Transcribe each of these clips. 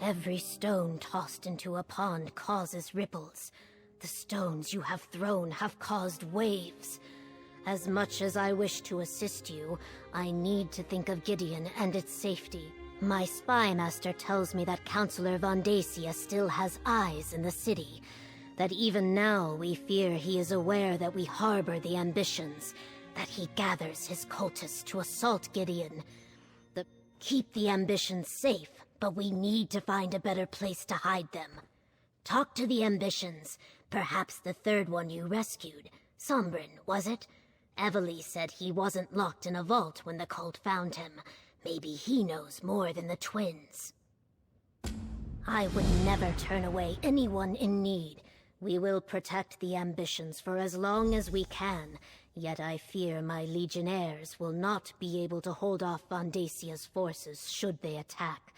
Every stone tossed into a pond causes ripples. The stones you have thrown have caused waves. As much as I wish to assist you, I need to think of Gideon and its safety. My spy master tells me that Counselor Von Dacia still has eyes in the city. That even now we fear he is aware that we harbor the ambitions. That he gathers his cultists to assault Gideon. Keep the ambitions safe, but we need to find a better place to hide them. Talk to the ambitions. Perhaps the third one you rescued. Sombrin, was it? Evely said he wasn't locked in a vault when the cult found him. Maybe he knows more than the twins. I would never turn away anyone in need. We will protect the ambitions for as long as we can. Yet I fear my legionnaires will not be able to hold off Von Dacia's forces should they attack.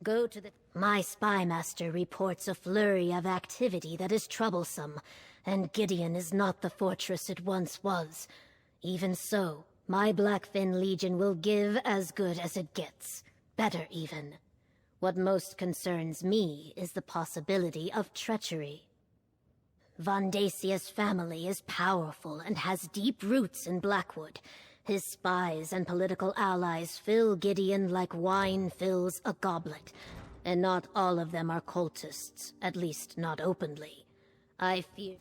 Go to the... My spy master reports a flurry of activity that is troublesome, and Gideon is not the fortress it once was. Even so, my Blackfin Legion will give as good as it gets. Better even. What most concerns me is the possibility of treachery. Von Dacia's family is powerful and has deep roots in Blackwood. His spies and political allies fill Gideon like wine fills a goblet. And not all of them are cultists, at least not openly. I fear...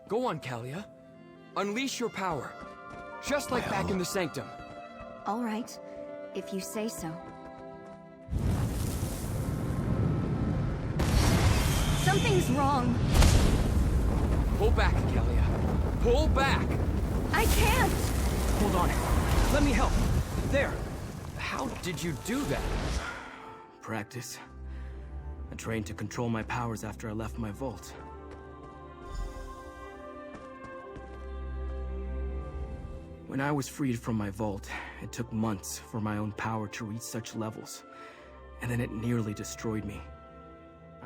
Go on, Kalia. Unleash your power. Just like back in the Sanctum. All right, if you say so. Something's wrong. Pull back, Kalia. Pull back! I can't! Hold on. Let me help. There. How did you do that? Practice. I trained to control my powers after I left my vault. When I was freed from my vault, it took months for my own power to reach such levels, and then it nearly destroyed me.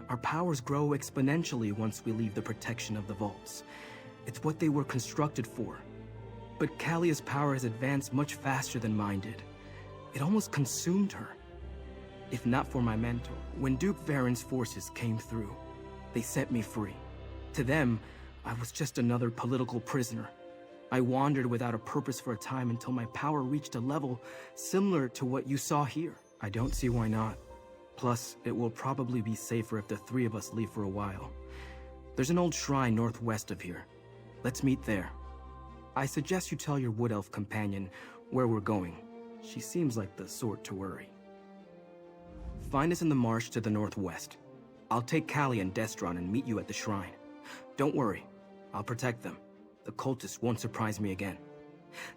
Our powers grow exponentially once we leave the protection of the vaults. It's what they were constructed for. But Kalia's power has advanced much faster than mine did. It almost consumed her. If not for my mentor, when Duke Varen's forces came through, they set me free. To them, I was just another political prisoner. I wandered without a purpose for a time until my power reached a level similar to what you saw here. I don't see why not. Plus, it will probably be safer if the three of us leave for a while. There's an old shrine northwest of here. Let's meet there. I suggest you tell your Wood Elf companion where we're going. She seems like the sort to worry. Find us in the marsh to the northwest. I'll take Callie and Destron and meet you at the shrine. Don't worry, I'll protect them. The cultists won't surprise me again.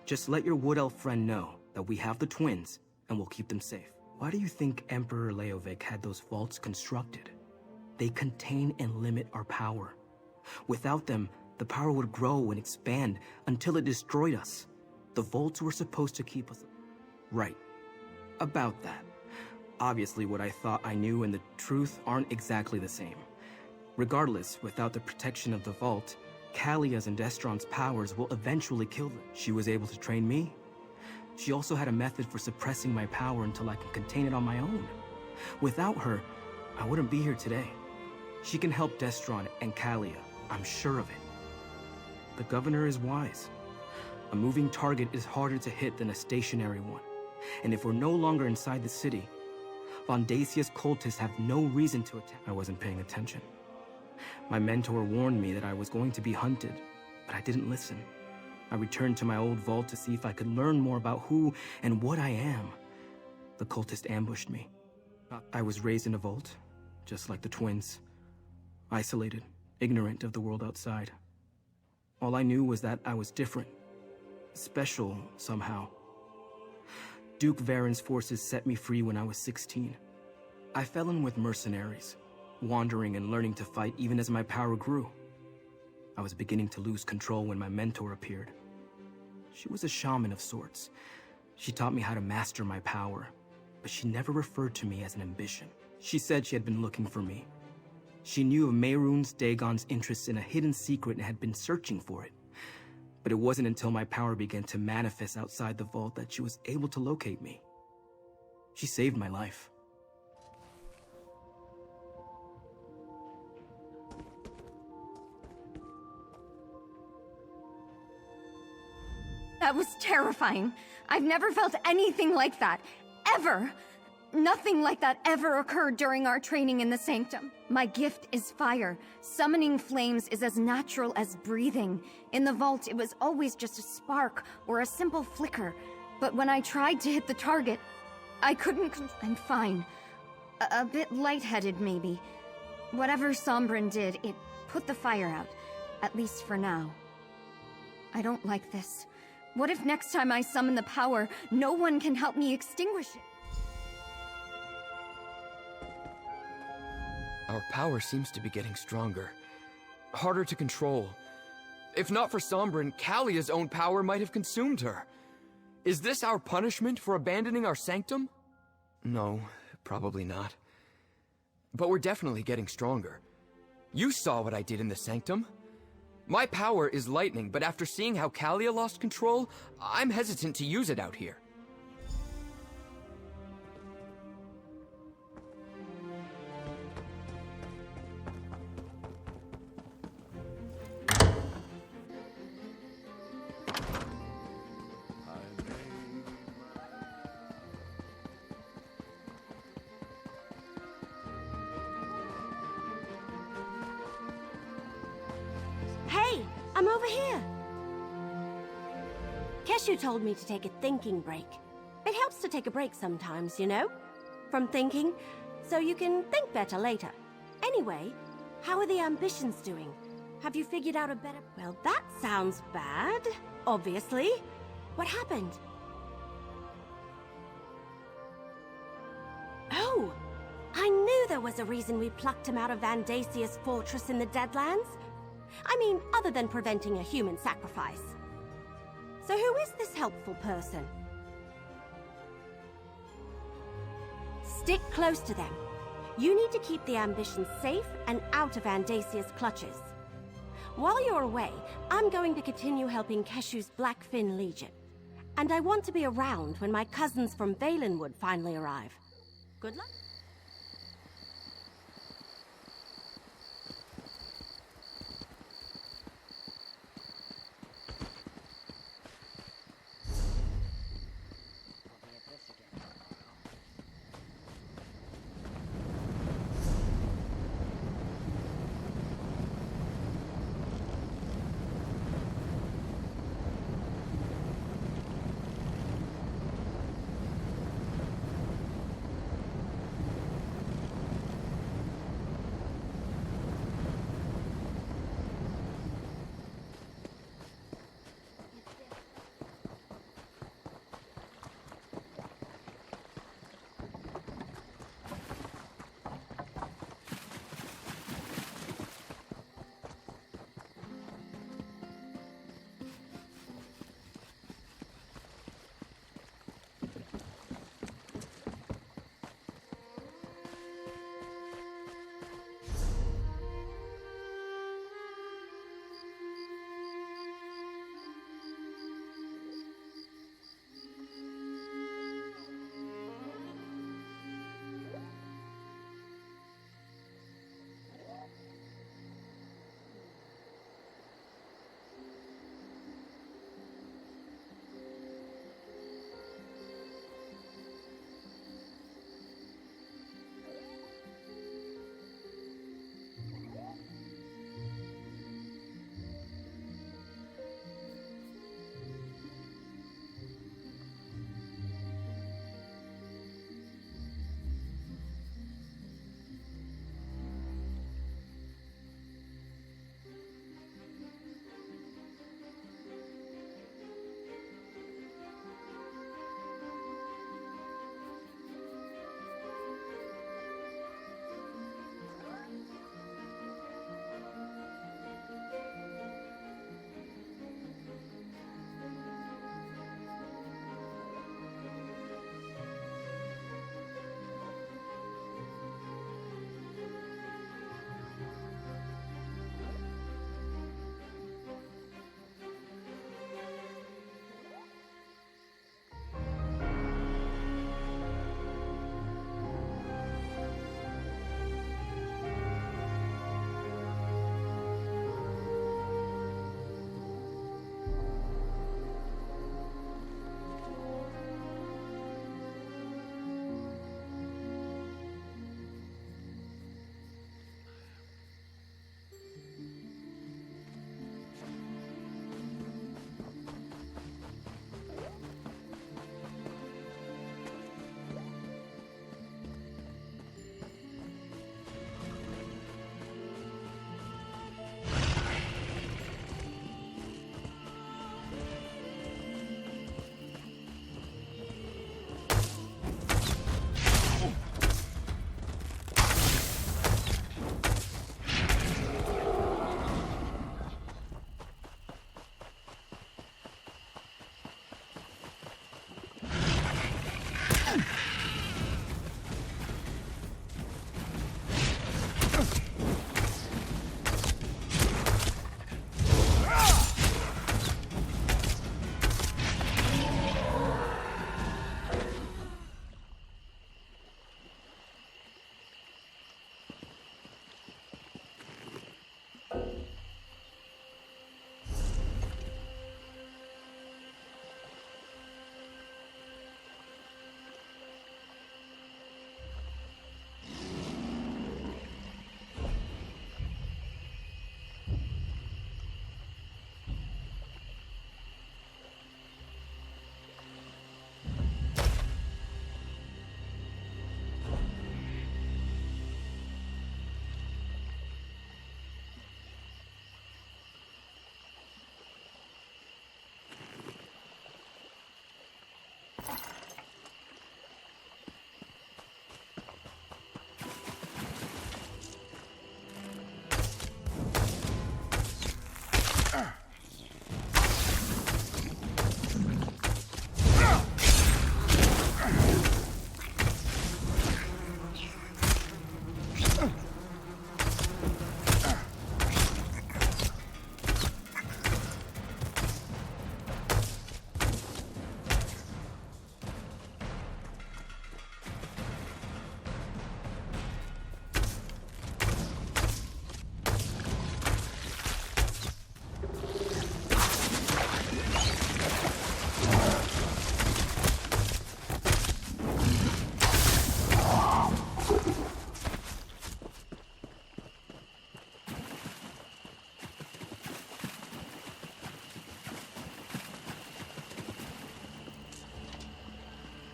Just let your Wood Elf friend know that we have the twins, and we'll keep them safe. Why do you think Emperor Leovic had those vaults constructed? They contain and limit our power. Without them, the power would grow and expand until it destroyed us. The vaults were supposed to keep us... Right. About that. Obviously, what I thought I knew and the truth aren't exactly the same. Regardless, without the protection of the vault, Kalia's and Destron's powers will eventually kill them. She was able to train me. She also had a method for suppressing my power until I can contain it on my own. Without her, I wouldn't be here today. She can help Destron and Kalia, I'm sure of it. The governor is wise. A moving target is harder to hit than a stationary one. And if we're no longer inside the city, Von Dacia's cultists have no reason to attack. I wasn't paying attention. My mentor warned me that I was going to be hunted, but I didn't listen. I returned to my old vault to see if I could learn more about who and what I am. The cultist ambushed me. I was raised in a vault, just like the twins. Isolated, ignorant of the world outside. All I knew was that I was different. special somehow. Duke Varen's forces set me free when I was 16. I fell in with mercenaries, wandering and learning to fight even as my power grew. I was beginning to lose control when my mentor appeared. She was a shaman of sorts. She taught me how to master my power, but she never referred to me as an ambition. She said she had been looking for me. She knew of Mehrunes Dagon's interest in a hidden secret and had been searching for it. But it wasn't until my power began to manifest outside the vault that she was able to locate me. She saved my life. That was terrifying. I've never felt anything like that. Ever. Nothing like that ever occurred during our training in the Sanctum. My gift is fire. Summoning flames is as natural as breathing. In the vault, it was always just a spark or a simple flicker. But when I tried to hit the target, I couldn't I'm fine. A bit lightheaded, maybe. Whatever Sombrin did, it put the fire out. At least for now. I don't like this. What if next time I summon the power, no one can help me extinguish it? Our power seems to be getting stronger. Harder to control. If not for Sombrin, Kalia's own power might have consumed her. Is this our punishment for abandoning our sanctum? No, probably not. But we're definitely getting stronger. You saw what I did in the sanctum. My power is lightning, but after seeing how Kalia lost control, I'm hesitant to use it out here. Hey, I'm over here. Keshu told me to take a thinking break. It helps to take a break sometimes, you know? From thinking, so you can think better later. Anyway, how are the ambitions doing? Have you figured out a better... Well, that sounds bad, obviously. What happened? Oh, I knew there was a reason we plucked him out of Vandasia's fortress in the Deadlands. I mean, other than preventing a human sacrifice. So who is this helpful person? Stick close to them. You need to keep the ambitions safe and out of Vandasia's clutches. While you're away, I'm going to continue helping Keshu's Blackfin Legion. And I want to be around when my cousins from Valenwood finally arrive. Good luck.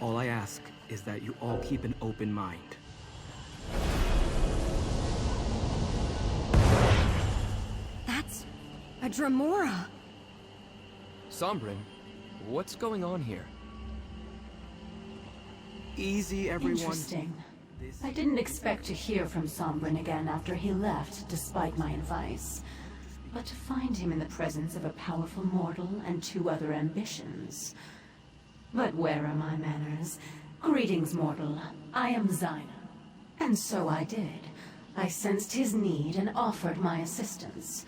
All I ask is that you all keep an open mind. That's a Dremora. Sombrin, what's going on here? Easy, everyone. Interesting. I didn't expect to hear from Sombrin again after he left, despite my advice. But to find him in the presence of a powerful mortal and 2 other ambitions. But where are my manners? Greetings, mortal. I am Zyna. And so I did. I sensed his need and offered my assistance.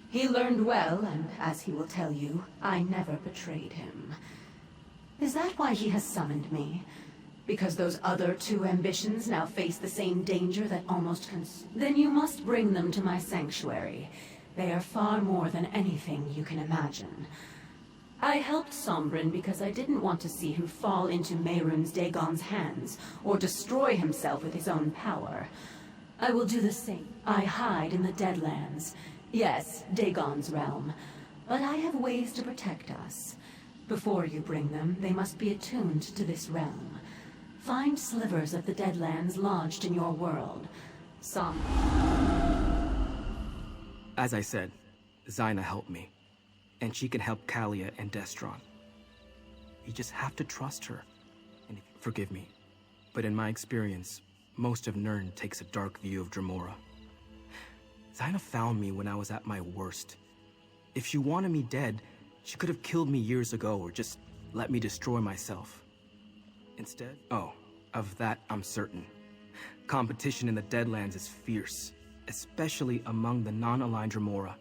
He learned well, and as he will tell you, I never betrayed him. Is that why he has summoned me? Because those other 2 ambitions now face the same danger that almost Then you must bring them to my sanctuary. They are far more than anything you can imagine. I helped Sombrin because I didn't want to see him fall into Mehrunes Dagon's hands, or destroy himself with his own power. I will do the same. I hide in the Deadlands. Yes, Dagon's realm. But I have ways to protect us. Before you bring them, they must be attuned to this realm. Find slivers of the Deadlands lodged in your world. As I said, Zyna helped me. And she can help Kalia and Destron. You just have to trust her. And forgive me, but in my experience, most of Nirn takes a dark view of Dremora. Zyna found me when I was at my worst. If she wanted me dead, she could have killed me years ago or just let me destroy myself. Instead, of that I'm certain. Competition in the Deadlands is fierce, especially among the non-aligned Dremora.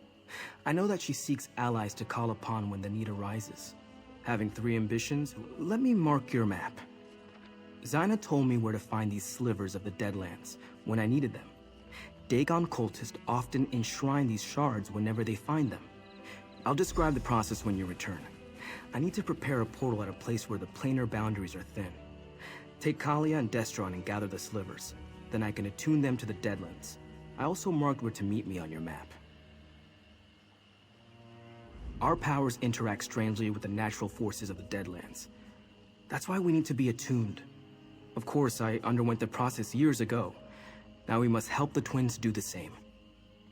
I know that she seeks allies to call upon when the need arises. Having 3 ambitions, let me mark your map. Zyna told me where to find these slivers of the Deadlands when I needed them. Dagon cultists often enshrine these shards whenever they find them. I'll describe the process when you return. I need to prepare a portal at a place where the planar boundaries are thin. Take Kalia and Destron and gather the slivers. Then I can attune them to the Deadlands. I also marked where to meet me on your map. Our powers interact strangely with the natural forces of the Deadlands. That's why we need to be attuned. Of course, I underwent the process years ago. Now we must help the twins do the same.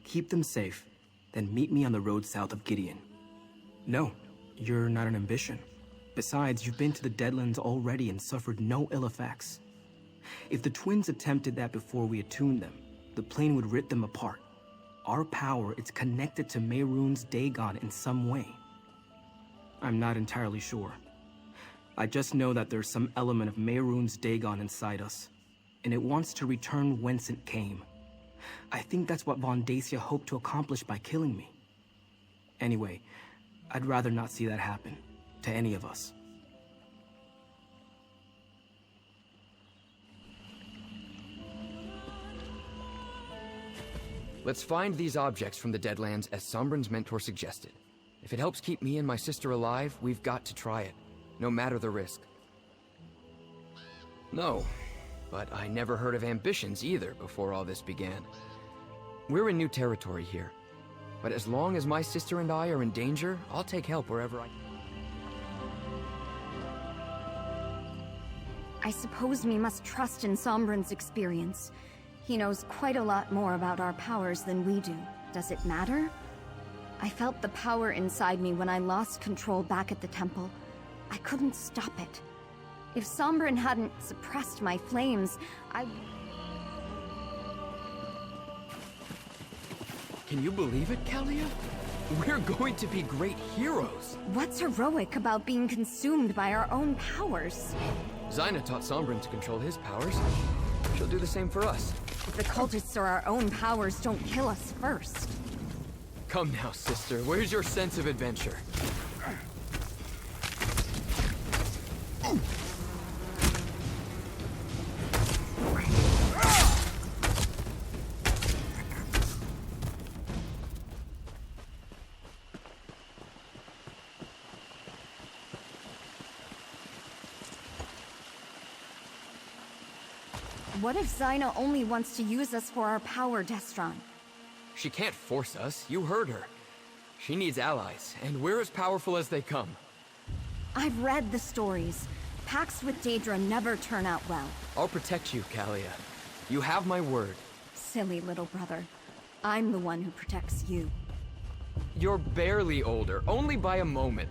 Keep them safe, then meet me on the road south of Gideon. No, you're not an ambition. Besides, you've been to the Deadlands already and suffered no ill effects. If the twins attempted that before we attuned them, the plane would rip them apart. Our power is connected to Mehrunes Dagon in some way. I'm not entirely sure. I just know that there's some element of Mehrunes Dagon inside us, and it wants to return whence it came. I think that's what Von Dacia hoped to accomplish by killing me. Anyway, I'd rather not see that happen to any of us. Let's find these objects from the Deadlands as Sombrin's mentor suggested. If it helps keep me and my sister alive, we've got to try it, no matter the risk. No, but I never heard of ambitions either before all this began. We're in new territory here, but as long as my sister and I are in danger, I'll take help wherever I can. I suppose we must trust in Sombrin's experience. He knows quite a lot more about our powers than we do. Does it matter? I felt the power inside me when I lost control back at the temple. I couldn't stop it. If Sombrin hadn't suppressed my flames, Can you believe it, Kalia? We're going to be great heroes. What's heroic about being consumed by our own powers? Zyna taught Sombrin to control his powers. She'll do the same for us. If the cultists or our own powers don't kill us first. Come now, sister. Where's your sense of adventure? What if Zyna only wants to use us for our power, Destron? She can't force us. You heard her. She needs allies, and we're as powerful as they come. I've read the stories. Pacts with Daedra never turn out well. I'll protect you, Kalia. You have my word. Silly little brother. I'm the one who protects you. You're barely older, only by a moment.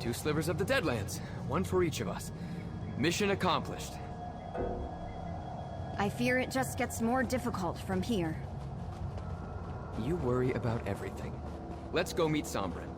Two slivers of the Deadlands, one for each of us. Mission accomplished. I fear it just gets more difficult from here. You worry about everything. Let's go meet Sombrin.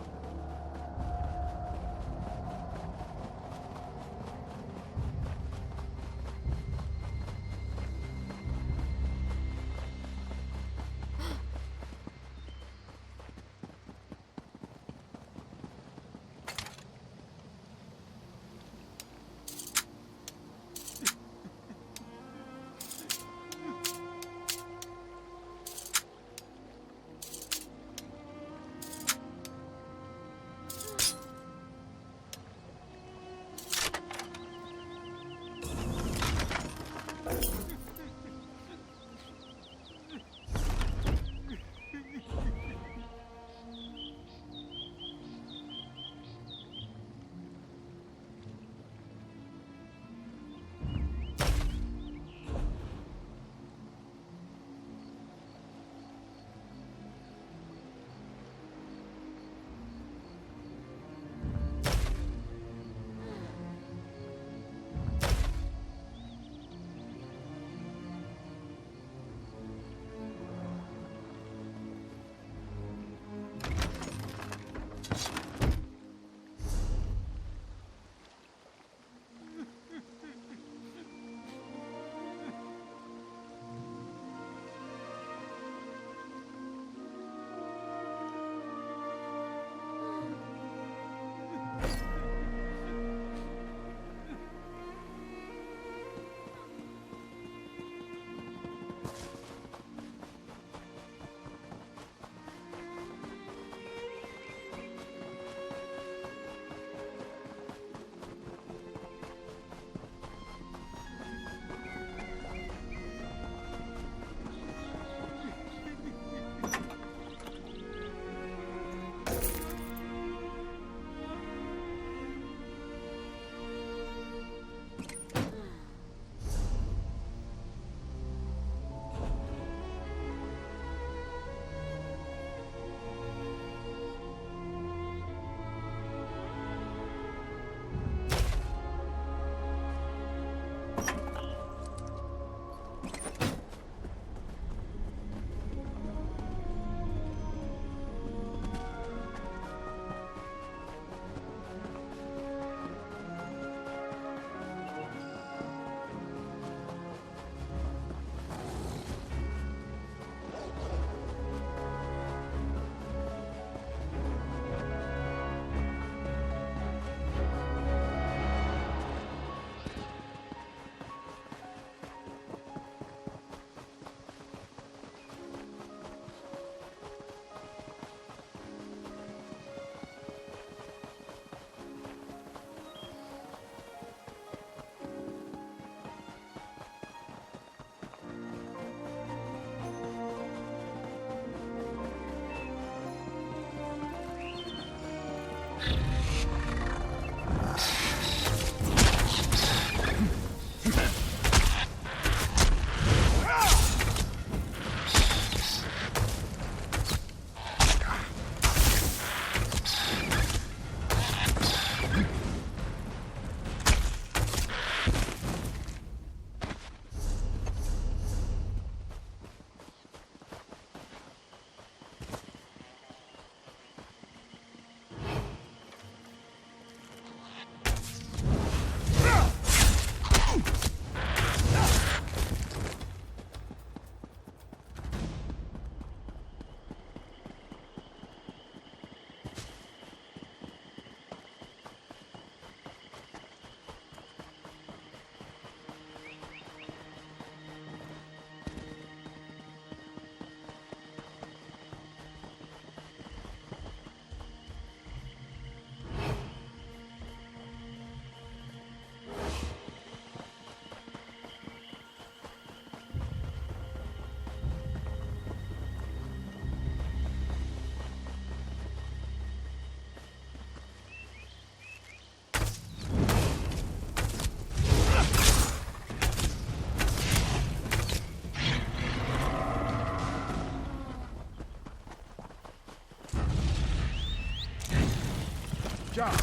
Yeah.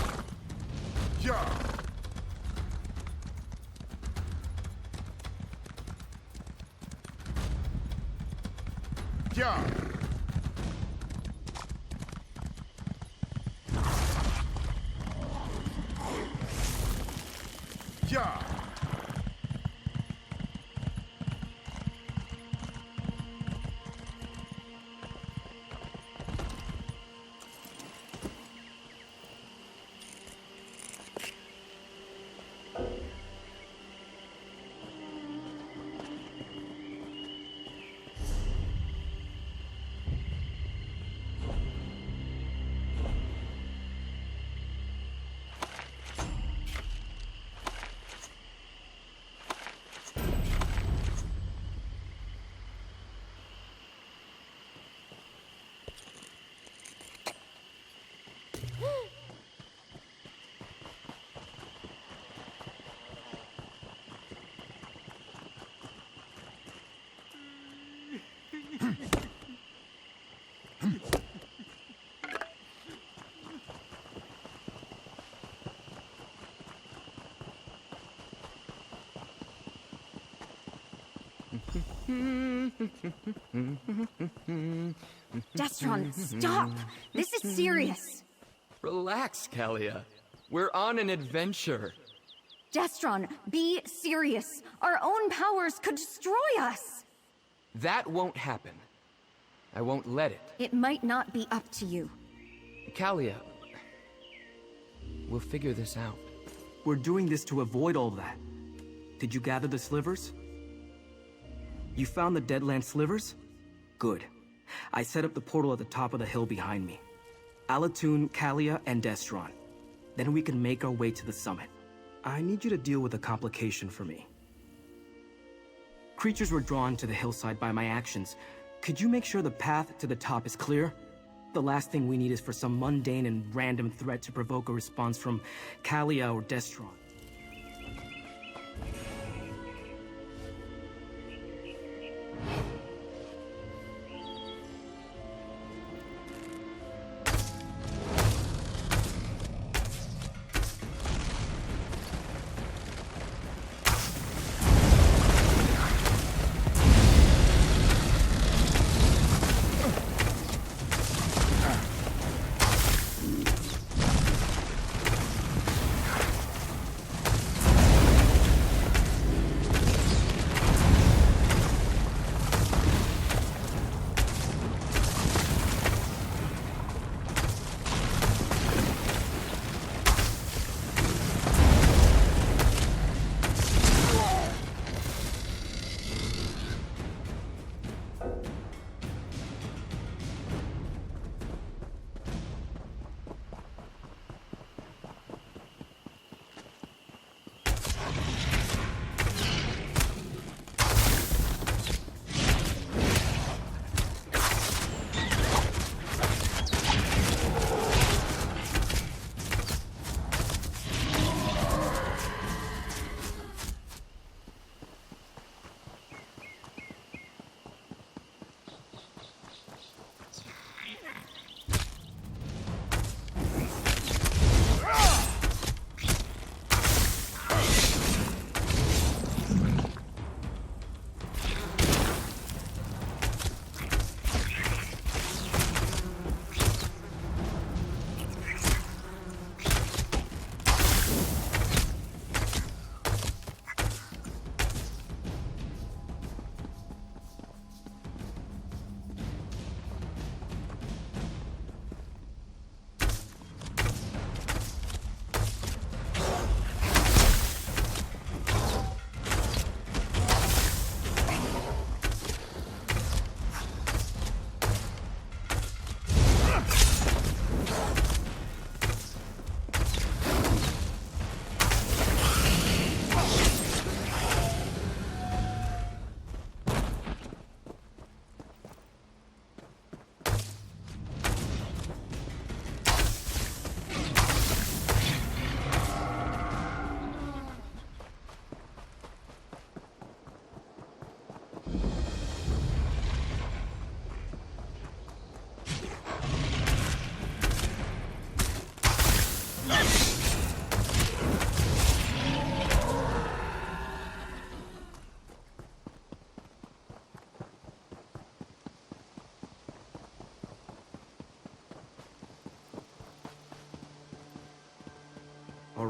Yeah. Yeah. Yeah. Destron, stop! This is serious! Relax, Kalia. We're on an adventure. Destron, be serious! Our own powers could destroy us! That won't happen. I won't let it. It might not be up to you. Kalia, we'll figure this out. We're doing this to avoid all that. Did you gather the slivers? You found the Deadland slivers? Good. I set up the portal at the top of the hill behind me. Alatun, Kalia, and Destron. Then we can make our way to the summit. I need you to deal with a complication for me. Creatures were drawn to the hillside by my actions. Could you make sure the path to the top is clear? The last thing we need is for some mundane and random threat to provoke a response from Kalia or Destron.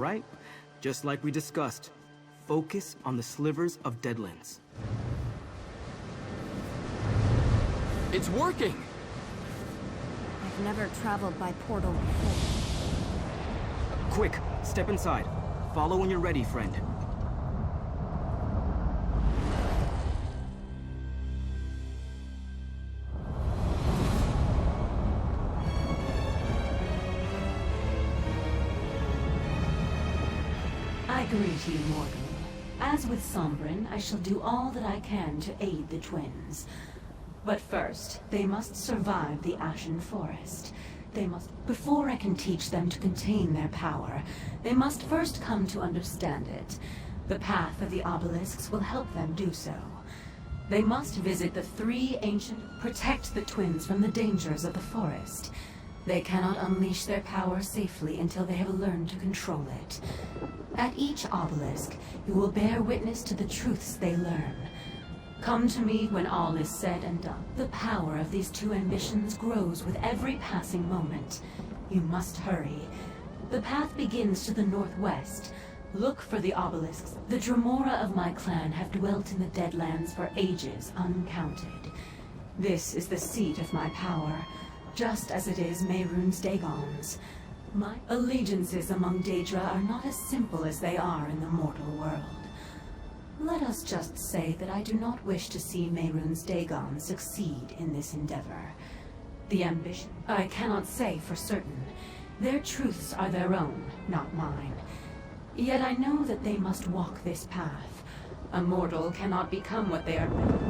right? Just like we discussed. Focus on the slivers of Deadlands. It's working! I've never traveled by portal before. Quick, step inside. Follow when you're ready, friend. I greet you, mortal. As with Sombrin, I shall do all that I can to aid the twins. But first, they must survive the Ashen Forest. Before I can teach them to contain their power, they must first come to understand it. The path of the obelisks will help them do so. They must visit the 3 ancient... Protect the twins from the dangers of the forest. They cannot unleash their power safely until they have learned to control it. At each obelisk, you will bear witness to the truths they learn. Come to me when all is said and done. The power of these 2 ambitions grows with every passing moment. You must hurry. The path begins to the northwest. Look for the obelisks. The Dremora of my clan have dwelt in the Deadlands for ages uncounted. This is the seat of my power, just as it is Mehrunes Dagon's. My allegiances among Daedra are not as simple as they are in the mortal world. Let us just say that I do not wish to see Mehrunes Dagon succeed in this endeavor. The ambition, I cannot say for certain. Their truths are their own, not mine. Yet I know that they must walk this path. A mortal cannot become what they are meant.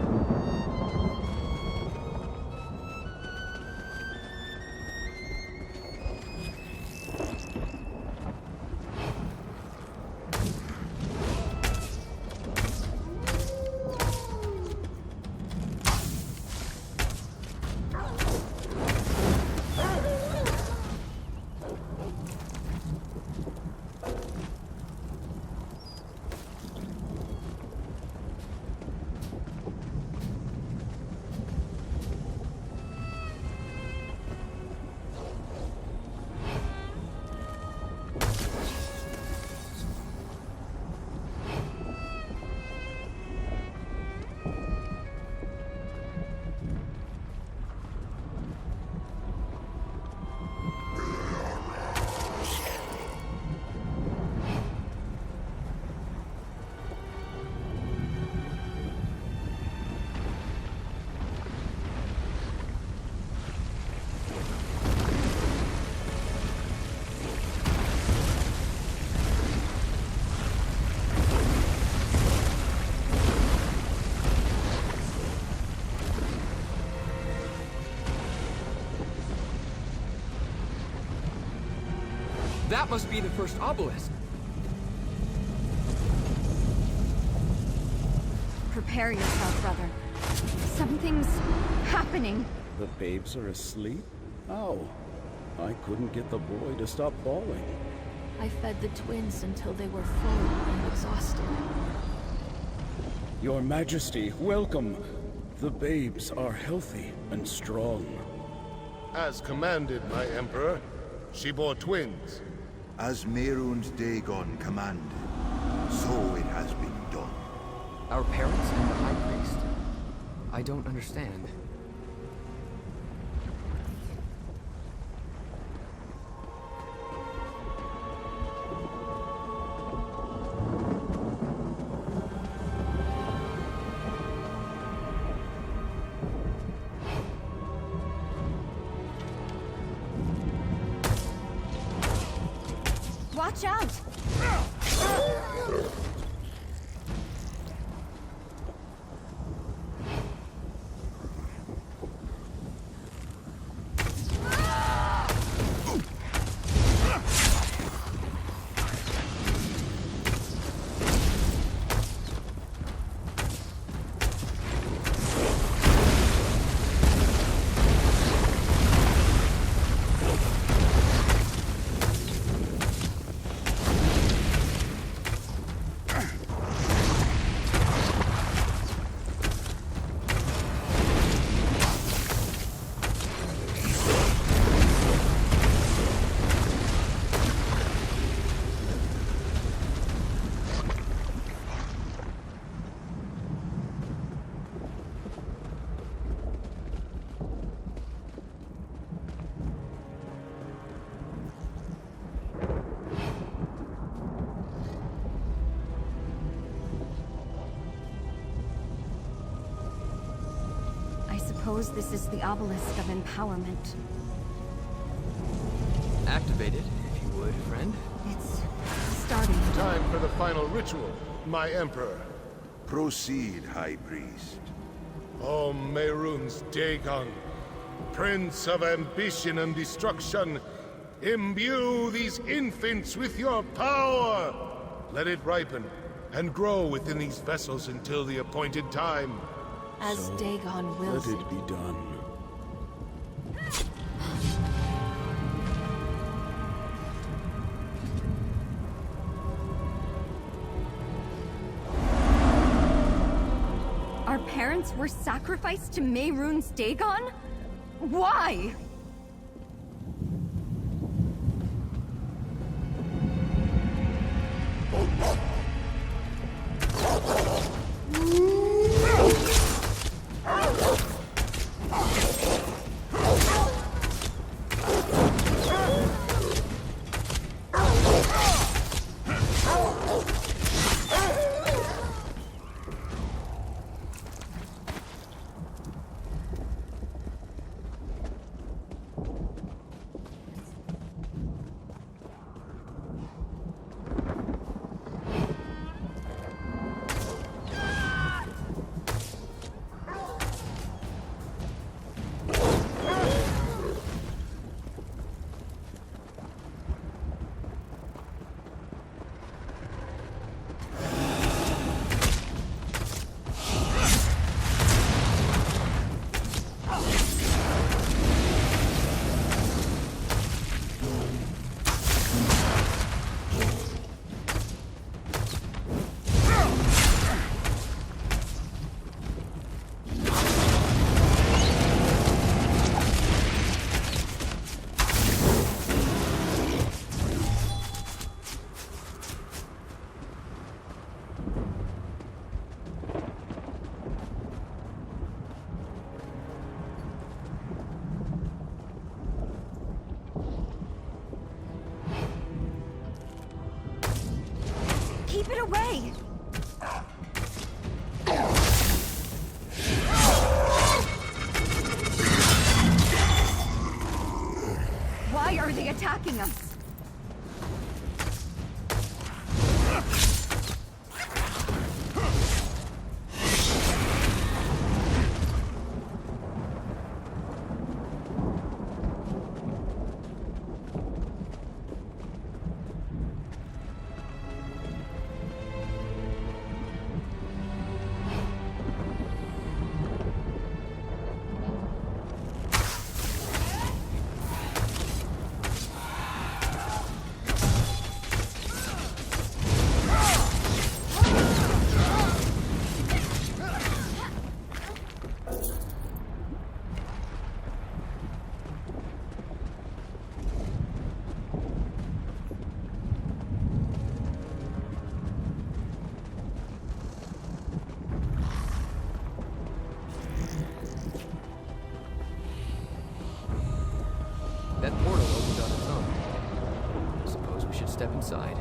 That must be the first obelisk. Prepare yourself, brother. Something's happening. The babes are asleep? How? I couldn't get the boy to stop bawling. I fed the twins until they were full and exhausted. Your Majesty, welcome. The babes are healthy and strong. As commanded, my Emperor, she bore twins. As Mehrunes Dagon commanded, so it has been done. Our parents and the High Priest? I don't understand. Watch out! suppose this is the obelisk of empowerment. Activate it, if you would, friend. It's starting. Time for the final ritual, my Emperor. Proceed, High Priest. O Mehrunes Dagon, Prince of ambition and destruction, imbue these infants with your power! Let it ripen and grow within these vessels until the appointed time. As Dagon wills Let it be done. Our parents were sacrificed to Mehrunes Dagon? Why? Keep it away! Why are they attacking us? That portal opened on its own. Suppose we should step inside.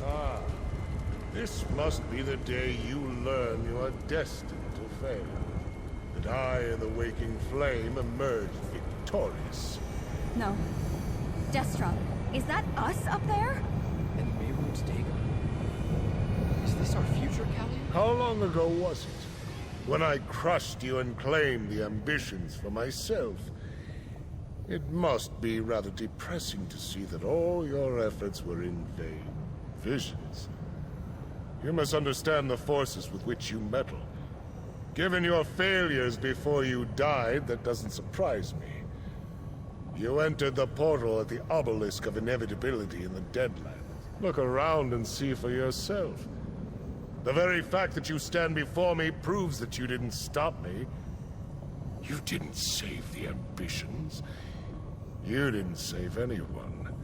Ah, this must be the day you learn you are destined to fail. That I and the waking flame emerge victorious. No. Destra, is that us up there? And Mehrunes Dagon. Is this our future, Callie? How long ago was it? When I crushed you and claimed the ambitions for myself. It must be rather depressing to see that all your efforts were in vain. Visions. You must understand the forces with which you meddle. Given your failures before you died, that doesn't surprise me. You entered the portal at the obelisk of inevitability in the Deadlands. Look around and see for yourself. The very fact that you stand before me proves that you didn't stop me. You didn't save the ambitions. You didn't save anyone.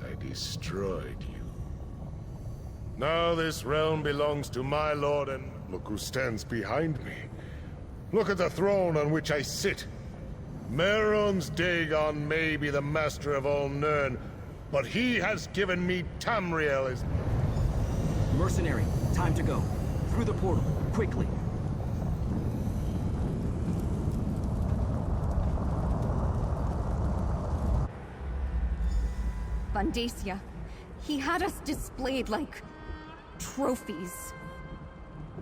I destroyed you. Now this realm belongs to my lord, and look who stands behind me. Look at the throne on which I sit. Mehrunes Dagon may be the master of all Nirn, but he has given me Tamriel as... Mercenary, time to go. Through the portal, quickly. Vandacia, he had us displayed like trophies.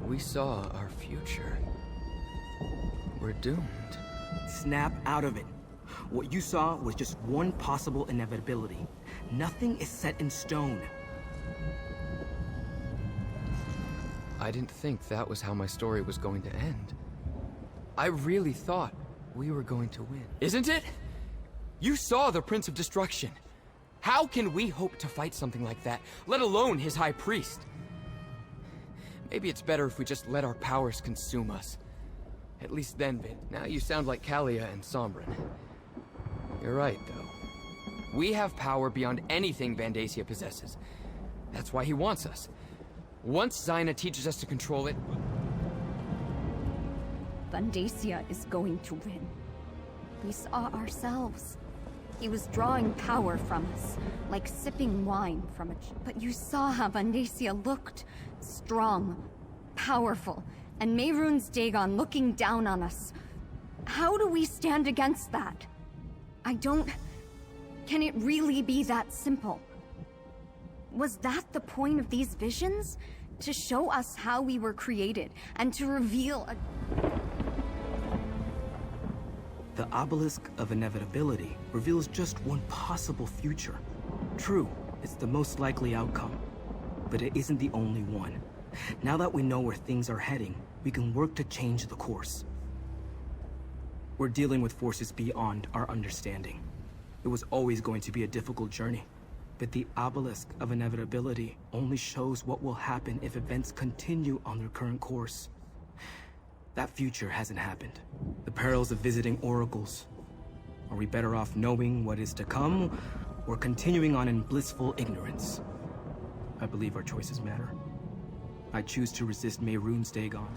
We saw our future. We're doomed. Snap out of it. What you saw was just one possible inevitability. Nothing is set in stone. I didn't think that was how my story was going to end. I really thought we were going to win. Isn't it? You saw the Prince of Destruction. How can we hope to fight something like that, let alone his High Priest? Maybe it's better if we just let our powers consume us. At least then, now you sound like Kalia and Sombrin. You're right, though. We have power beyond anything Vandacia possesses. That's why he wants us. Once Zaina teaches us to control it... Vandacia is going to win. We saw ourselves. He was drawing power from us, like sipping wine from a... But you saw how Vandacia looked. Strong, powerful, and Mehrunes Dagon looking down on us. How do we stand against that? I don't... Can it really be that simple? Was that the point of these visions? To show us how we were created, and to reveal a... The obelisk of inevitability reveals just one possible future. True, it's the most likely outcome, but it isn't the only one. Now that we know where things are heading, we can work to change the course. We're dealing with forces beyond our understanding. It was always going to be a difficult journey, but the obelisk of inevitability only shows what will happen if events continue on their current course. That future hasn't happened. The perils of visiting oracles. Are we better off knowing what is to come, or continuing on in blissful ignorance? I believe our choices matter. I choose to resist Mehrunes Dagon.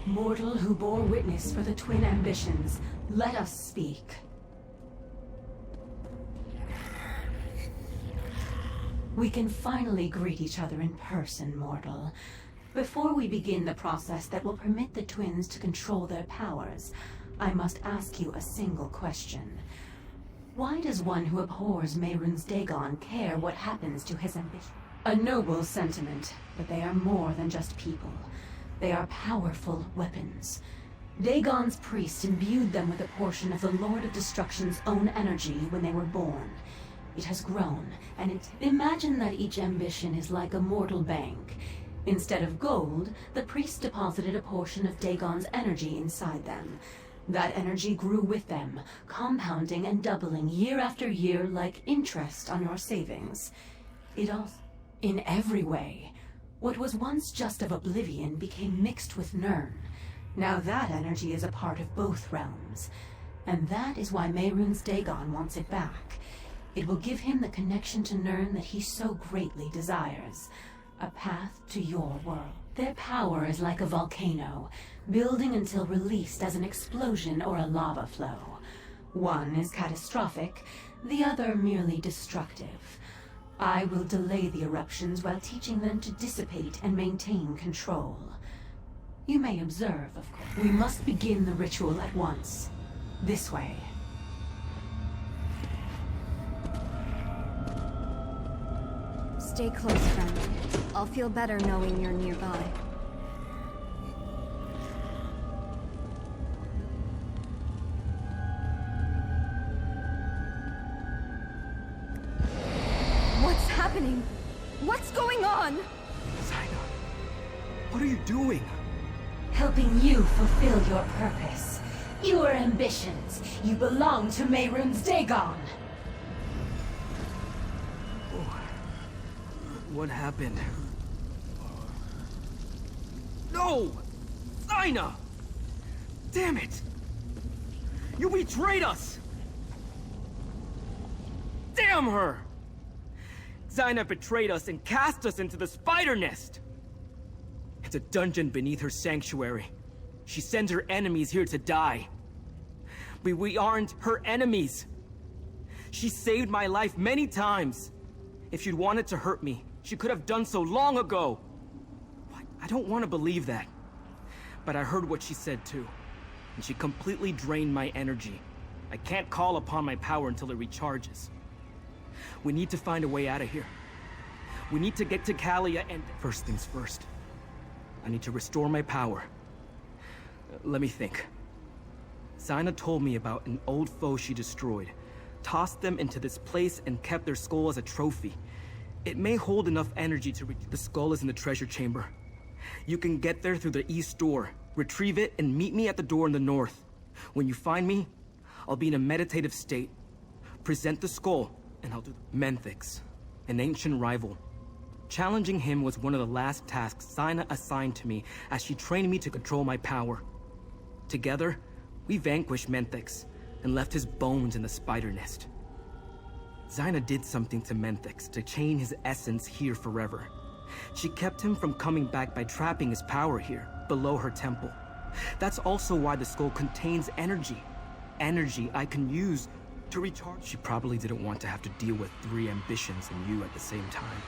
Mortal who bore witness for the twin ambitions, let us speak. We can finally greet each other in person, mortal. Before we begin the process that will permit the twins to control their powers, I must ask you a single question. Why does one who abhors Mehrunes Dagon care what happens to his ambition? A noble sentiment, but they are more than just people. They are powerful weapons. Dagon's priest imbued them with a portion of the Lord of Destruction's own energy when they were born. It has grown, and imagine that each ambition is like a mortal bank. Instead of gold, the priest deposited a portion of Dagon's energy inside them. That energy grew with them, compounding and doubling year after year like interest on your savings. It also, in every way, what was once just of Oblivion became mixed with Nirn. Now that energy is a part of both realms. And that is why Mehrunes Dagon wants it back. It will give him the connection to Nirn that he so greatly desires. A path to your world. Their power is like a volcano, building until released as an explosion or a lava flow. One is catastrophic, the other merely destructive. I will delay the eruptions while teaching them to dissipate and maintain control. You may observe, of course. We must begin the ritual at once. This way. Stay close, friend. I'll feel better knowing you're nearby. What's happening? What's going on? Zaina, what are you doing? Helping you fulfill your purpose. Your ambitions. You belong to Mehrunes Dagon. What happened? No! Zaina! Damn it! You betrayed us! Damn her! Zaina betrayed us and cast us into the spider nest! It's a dungeon beneath her sanctuary. She sends her enemies here to die. But we aren't her enemies. She saved my life many times. If she'd wanted to hurt me, she could have done so long ago. What? I don't want to believe that. But I heard what she said too. And she completely drained my energy. I can't call upon my power until it recharges. We need to find a way out of here. We need to get to Kalia and... First things first. I need to restore my power. Let me think. Zaina told me about an old foe she destroyed. Tossed them into this place and kept their skull as a trophy. It may hold enough energy to reach... The skull is in the treasure chamber. You can get there through the east door. Retrieve it and meet me at the door in the north. When you find me, I'll be in a meditative state. Present the skull, and I'll do... Menthix, an ancient rival. Challenging him was one of the last tasks Zaina assigned to me as she trained me to control my power. Together, we vanquished Menthix and left his bones in the spider nest. Zaina did something to Menthix to chain his essence here forever. She kept him from coming back by trapping his power here, below her temple. That's also why the skull contains energy. Energy I can use to recharge. She probably didn't want to have to deal with 3 ambitions and you at the same time.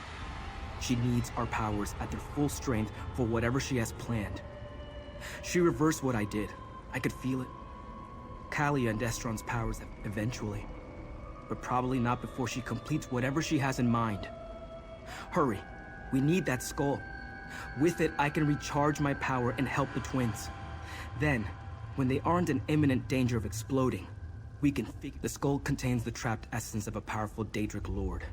She needs our powers at their full strength for whatever she has planned. She reversed what I did. I could feel it. Kalia and Destron's powers eventually. But probably not before she completes whatever she has in mind. Hurry. We need that skull. With it, I can recharge my power and help the twins. Then, when they aren't in imminent danger of exploding, we can figure... The skull contains the trapped essence of a powerful Daedric lord.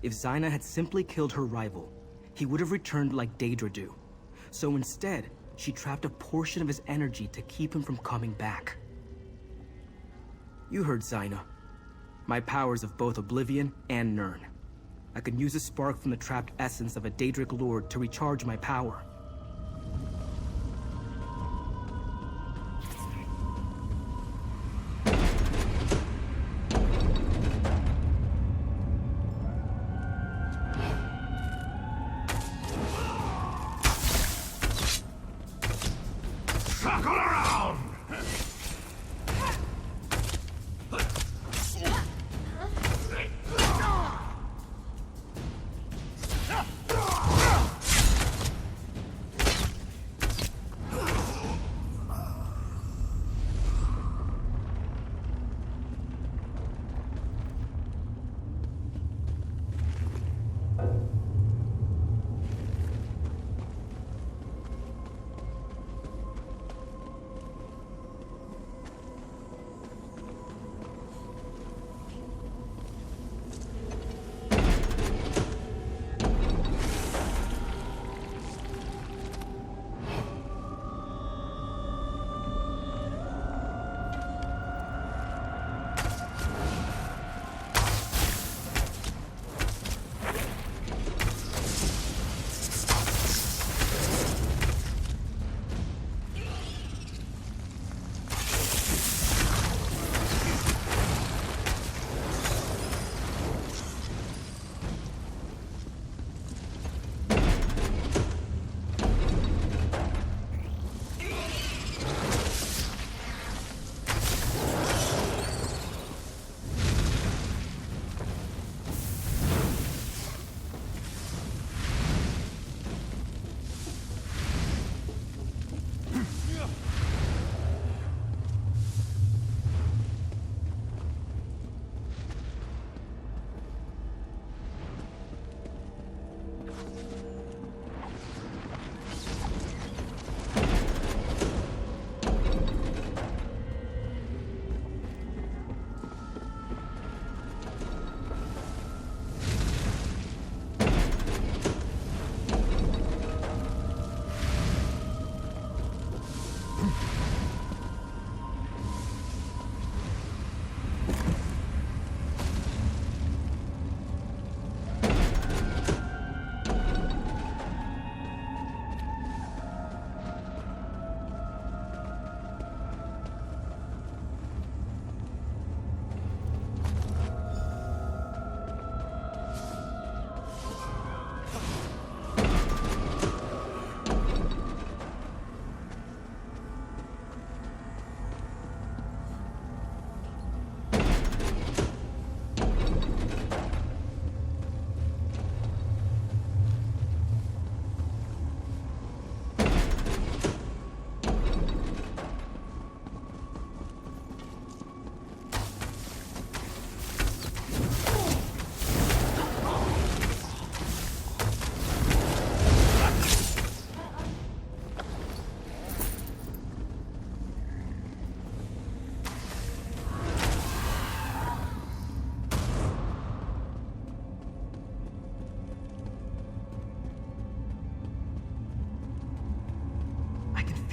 If Zaina had simply killed her rival, he would have returned like Daedra do. So instead, she trapped a portion of his energy to keep him from coming back. You heard Zaina. My powers of both Oblivion and Nirn. I can use a spark from the trapped essence of a Daedric lord to recharge my power.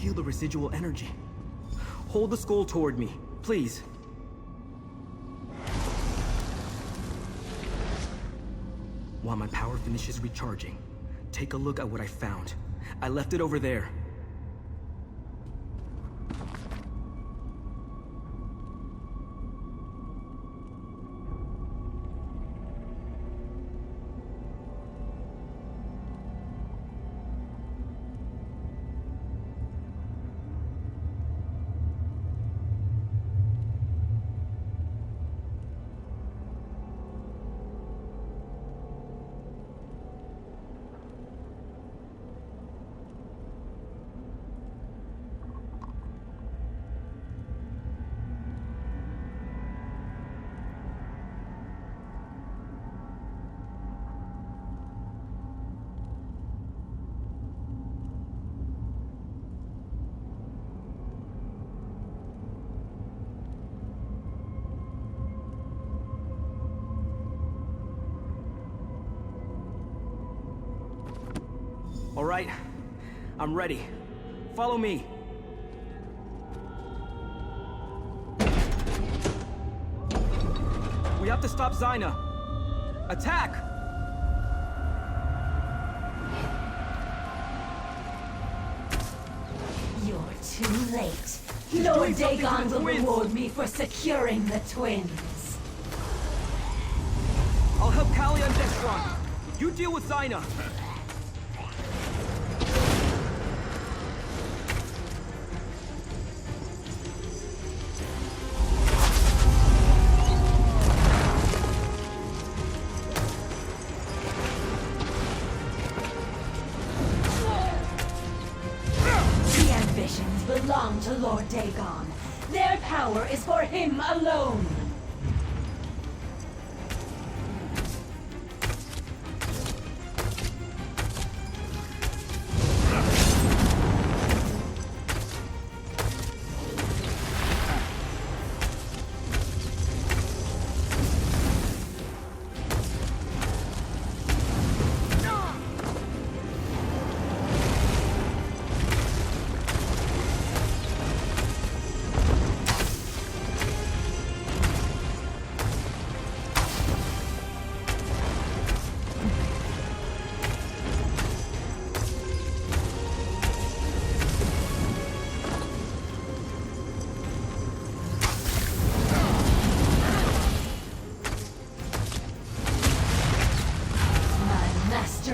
feel the residual energy. Hold the skull toward me, please. While my power finishes recharging, take a look at what I found. I left it over there. All right, I'm ready. Follow me. We have to stop Zyna. Attack! You're too late. Lord Dagon will reward me for securing the twins. I'll help Callie and Destruccion. You deal with Zyna. Belong to Lord Dagon. Their power is for him alone.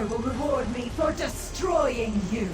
Will reward me for destroying you.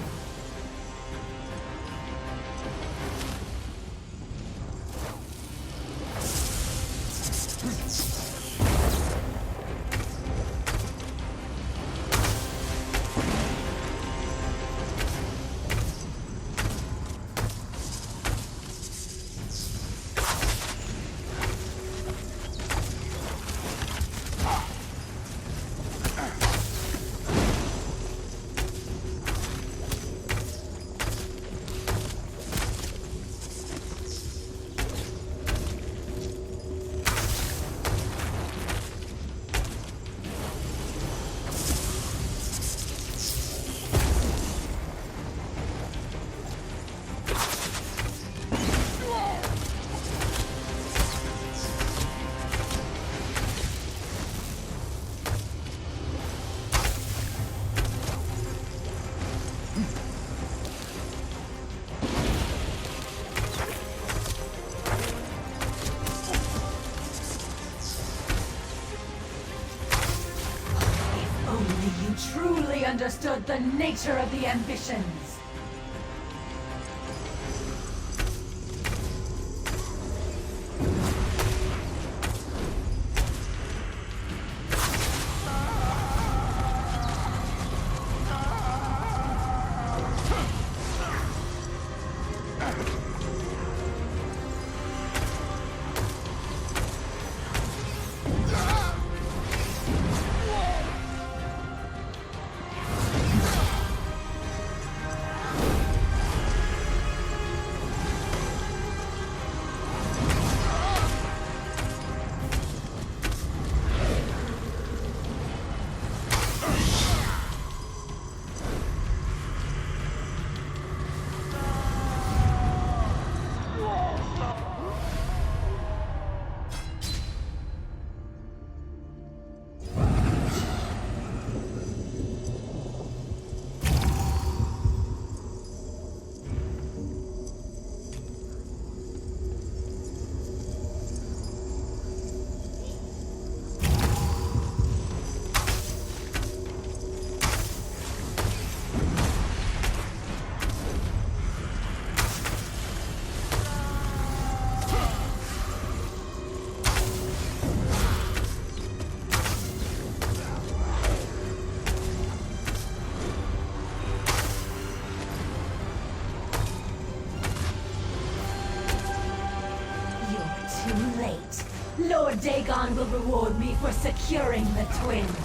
Truly understood the nature of the ambitions. Lord Dagon will reward me for securing the twins.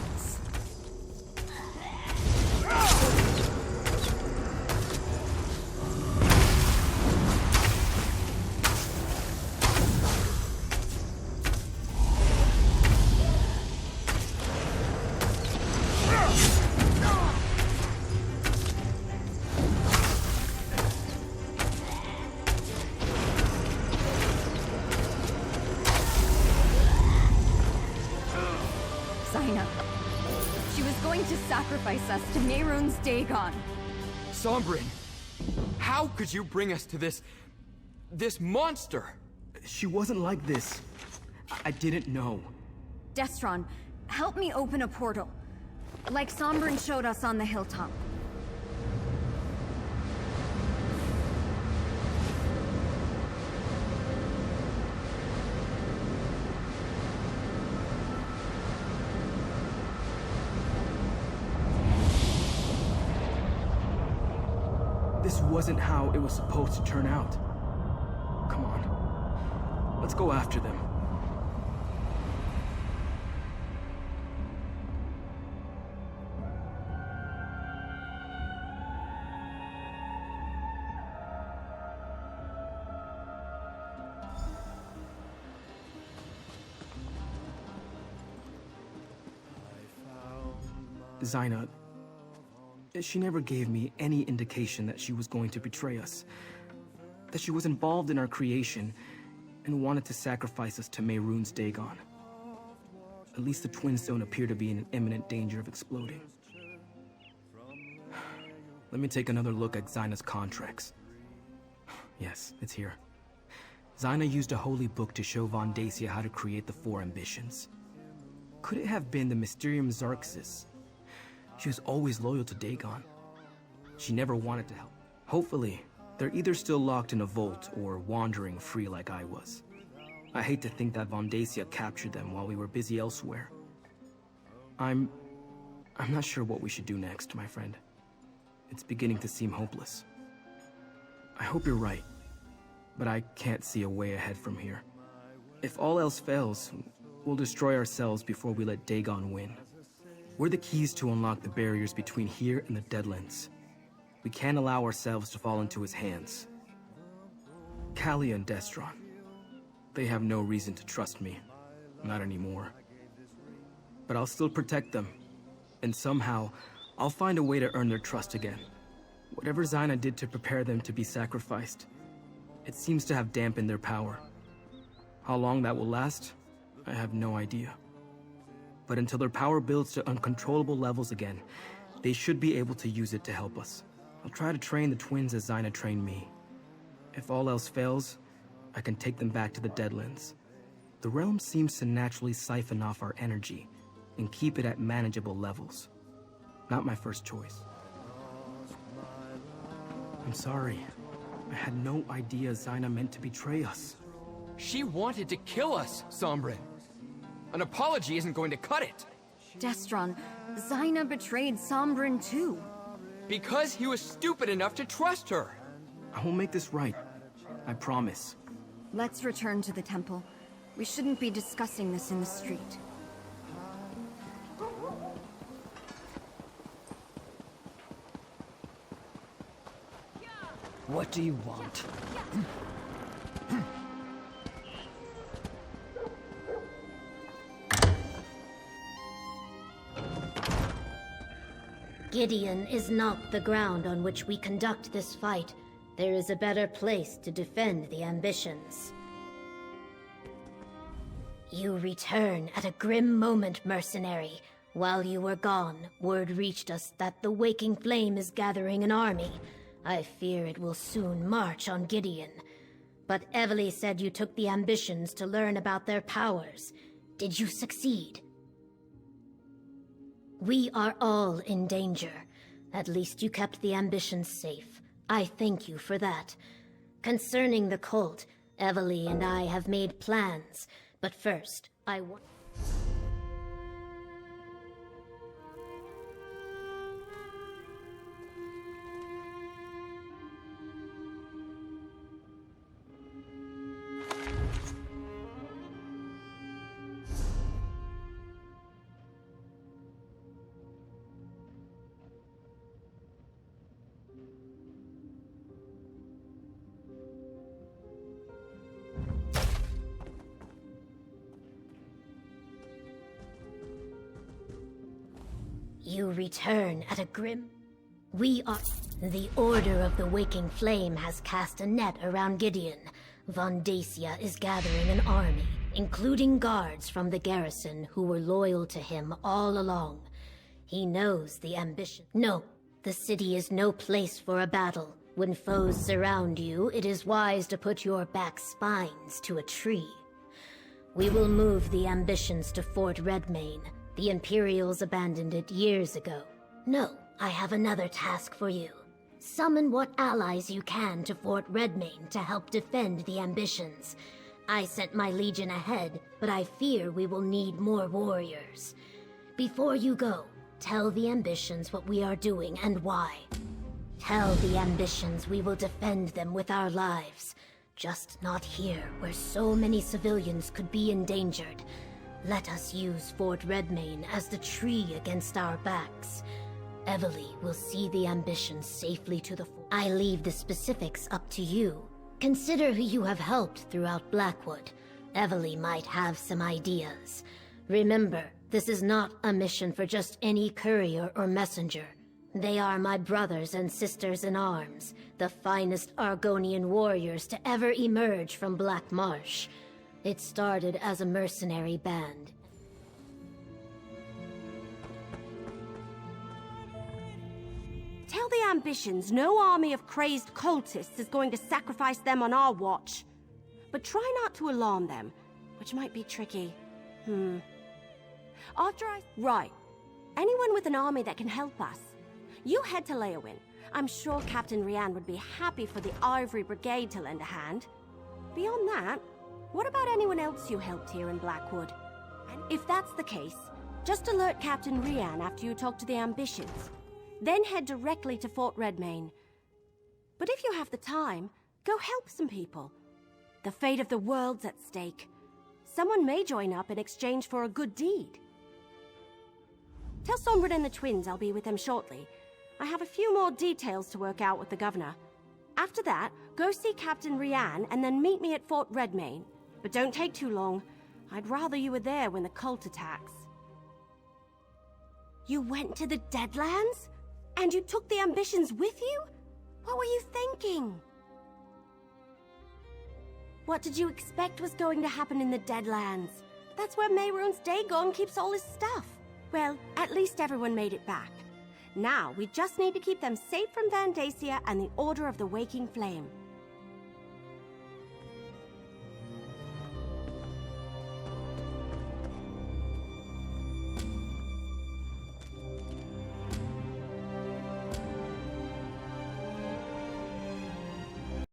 She was going to sacrifice us to Mehrunes Dagon. Sombrin, how could you bring us to this monster? She wasn't like this. I didn't know. Destron, help me open a portal. Like Sombrin showed us on the hilltop. This wasn't how it was supposed to turn out. Come on. Let's go after them. Zaina, she never gave me any indication that she was going to betray us. That she was involved in our creation and wanted to sacrifice us to Mehrunes Dagon. At least the twins don't appear to be in imminent danger of exploding. Let me take another look at Zaina's contracts. Yes, it's here. Zaina used a holy book to show Von Dacia how to create the 4 ambitions. Could it have been the Mysterium Xarxis? She was always loyal to Dagon. She never wanted to help. Hopefully, they're either still locked in a vault or wandering free like I was. I hate to think that Von Dacia captured them while we were busy elsewhere. I'm not sure what we should do next, my friend. It's beginning to seem hopeless. I hope you're right, but I can't see a way ahead from here. If all else fails, we'll destroy ourselves before we let Dagon win. We're the keys to unlock the barriers between here and the Deadlands. We can't allow ourselves to fall into his hands. Callia and Destron. They have no reason to trust me. Not anymore. But I'll still protect them. And somehow, I'll find a way to earn their trust again. Whatever Zaina did to prepare them to be sacrificed, it seems to have dampened their power. How long that will last, I have no idea. But until their power builds to uncontrollable levels again, they should be able to use it to help us. I'll try to train the twins as Zaina trained me. If all else fails, I can take them back to the Deadlands. The realm seems to naturally siphon off our energy and keep it at manageable levels. Not my first choice. I'm sorry. I had no idea Zaina meant to betray us. She wanted to kill us, Sombrin. An apology isn't going to cut it. Destron, Zaina betrayed Sombrin too. Because he was stupid enough to trust her. I will make this right. I promise. Let's return to the temple. We shouldn't be discussing this in the street. What do you want? Gideon is not the ground on which we conduct this fight. There is a better place to defend the ambitions. You return at a grim moment, mercenary. While you were gone, word reached us that the Waking Flame is gathering an army. I fear it will soon march on Gideon. But Evely said you took the ambitions to learn about their powers. Did you succeed? We are all in danger. At least you kept the ambitions safe. I thank you for that. Concerning the cult, Evely and I have made plans. But first, I want... You return at a grim... We are... The Order of the Waking Flame has cast a net around Gideon. Von Dacia is gathering an army, including guards from the garrison who were loyal to him all along. He knows the ambition. No, the city is no place for a battle. When foes surround you, it is wise to put your back spines to a tree. We will move the ambitions to Fort Redmane. The Imperials abandoned it years ago. No, I have another task for you. Summon what allies you can to Fort Redmane to help defend the ambitions. I sent my legion ahead, but I fear we will need more warriors. Before you go, tell the ambitions what we are doing and why. Tell the ambitions we will defend them with our lives. Just not here, where so many civilians could be endangered. Let us use Fort Redmane as the tree against our backs. Evely will see the ambitions safely to the fort. I leave the specifics up to you. Consider who you have helped throughout Blackwood. Evely might have some ideas. Remember, this is not a mission for just any courier or messenger. They are my brothers and sisters in arms, the finest Argonian warriors to ever emerge from Black Marsh. It started as a mercenary band. Tell the ambitions no army of crazed cultists is going to sacrifice them on our watch. But try not to alarm them, which might be tricky. Right. Anyone with an army that can help us. You head to Leowin. I'm sure Captain Rian would be happy for the Ivory Brigade to lend a hand. Beyond that, what about anyone else you helped here in Blackwood? And if that's the case, just alert Captain Rian after you talk to the ambitions. Then head directly to Fort Redmane. But if you have the time, go help some people. The fate of the world's at stake. Someone may join up in exchange for a good deed. Tell Sombrin and the twins I'll be with them shortly. I have a few more details to work out with the governor. After that, go see Captain Rian and then meet me at Fort Redmane. But don't take too long. I'd rather you were there when the cult attacks. You went to the Deadlands? And you took the ambitions with you? What were you thinking? What did you expect was going to happen in the Deadlands? That's where Mehrunes Dagon keeps all his stuff. Well, at least everyone made it back. Now, we just need to keep them safe from Van Dacia and the Order of the Waking Flame.